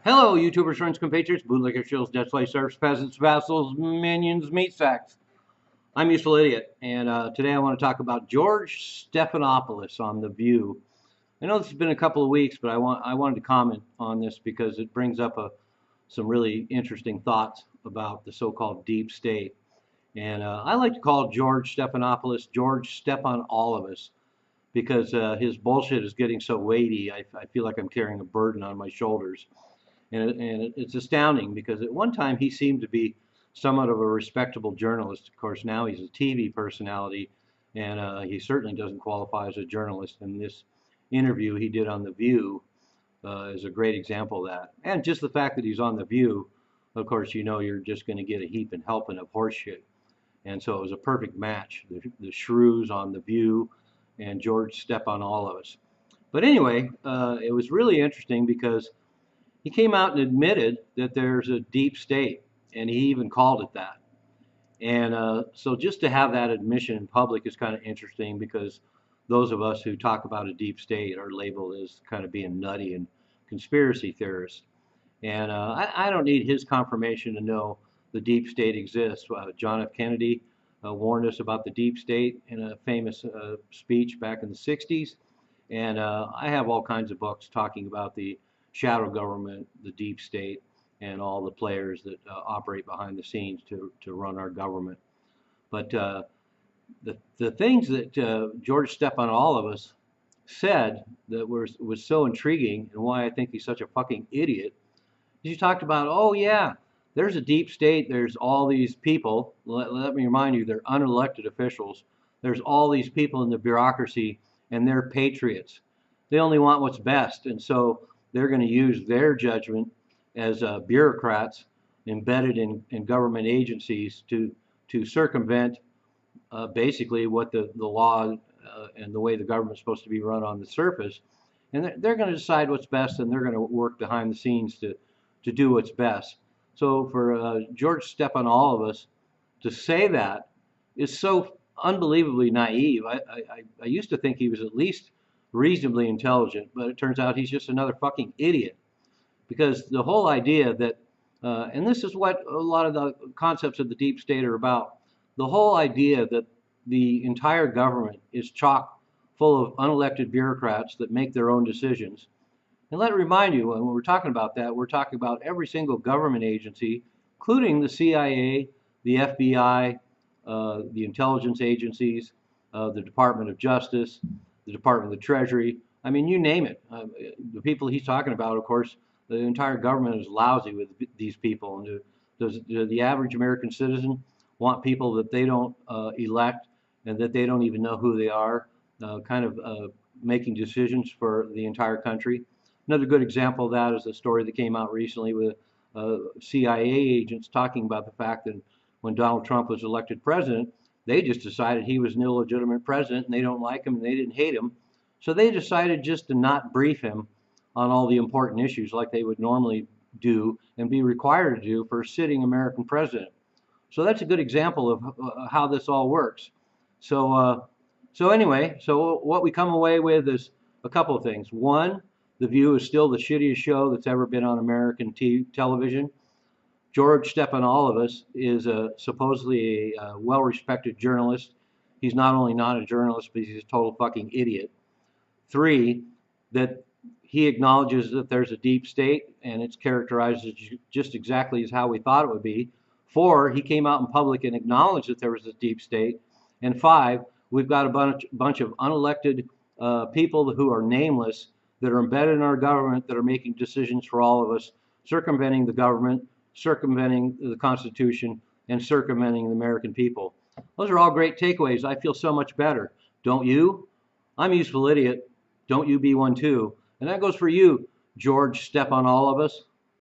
Hello, YouTubers, friends, compatriots, bootlickers, shills, dead slave serfs, peasants, vassals, minions, meat sacks. I'm Useful Idiot, and today I want to talk about George Stephanopoulos on The View. I know this has been a couple of weeks, but I wanted to comment on this because it brings up some really interesting thoughts about the so-called deep state. And I like to call George Stephanopoulos George Step on all of us because his bullshit is getting so weighty. I feel like I'm carrying a burden on my shoulders. And it's astounding because at one time he seemed to be somewhat of a respectable journalist. Of course, now he's a TV personality, and he certainly doesn't qualify as a journalist. And this interview he did on The View is a great example of that. And just the fact that he's on The View, of course, you know you're just going to get a heap and helping of horseshit. And so it was a perfect match. The shrews on The View and George Step on all of us. But anyway, it was really interesting because he came out and admitted that there's a deep state, and he even called it that. And so just to have that admission in public is kind of interesting because those of us who talk about a deep state are labeled as kind of being nutty and conspiracy theorists. And I don't need his confirmation to know the deep state exists. John F. Kennedy warned us about the deep state in a famous speech back in the 60s. And I have all kinds of books talking about the shadow government, the deep state, and all the players that operate behind the scenes to run our government. But the things that George Step on all of us said that was so intriguing and why I think he's such a fucking idiot is he talked about, oh yeah, there's a deep state, there's all these people, let me remind you, they're unelected officials, there's all these people in the bureaucracy and they're patriots. They only want what's best, and so they're going to use their judgment as bureaucrats embedded in government agencies to circumvent basically what the law and the way the government's supposed to be run on the surface. And they're going to decide what's best, and they're going to work behind the scenes to do what's best. So for George Step on all of us to say that is so unbelievably naive. I used to think he was at least reasonably intelligent, but it turns out he's just another fucking idiot. Because the whole idea that, and this is what a lot of the concepts of the deep state are about, the whole idea that the entire government is chock full of unelected bureaucrats that make their own decisions. And let me remind you, when we're talking about that, we're talking about every single government agency, including the CIA, the FBI, the intelligence agencies, the Department of Justice, the Department of the Treasury. I mean, you name it. The people he's talking about, of course, the entire government is lousy with these people. And does the average American citizen want people that they don't elect and that they don't even know who they are, making decisions for the entire country? Another good example of that is a story that came out recently with CIA agents talking about the fact that when Donald Trump was elected president, they just decided he was an illegitimate president and they don't like him and they didn't hate him. So they decided just to not brief him on all the important issues like they would normally do and be required to do for a sitting American president. So that's a good example of how this all works. So anyway, so what we come away with is a couple of things. One, The View is still the shittiest show that's ever been on American television. George Step on all of us is supposedly a well-respected journalist. He's not only not a journalist, but he's a total fucking idiot. Three, that he acknowledges that there's a deep state and it's characterized as just exactly as how we thought it would be. Four, he came out in public and acknowledged that there was a deep state. And five, we've got a bunch of unelected people who are nameless that are embedded in our government that are making decisions for all of us, circumventing the government, circumventing the Constitution, and circumventing the American people. Those are all great takeaways. I feel so much better. Don't you? I'm a Useful Idiot. Don't you be one too? And that goes for you, George Step on all of us.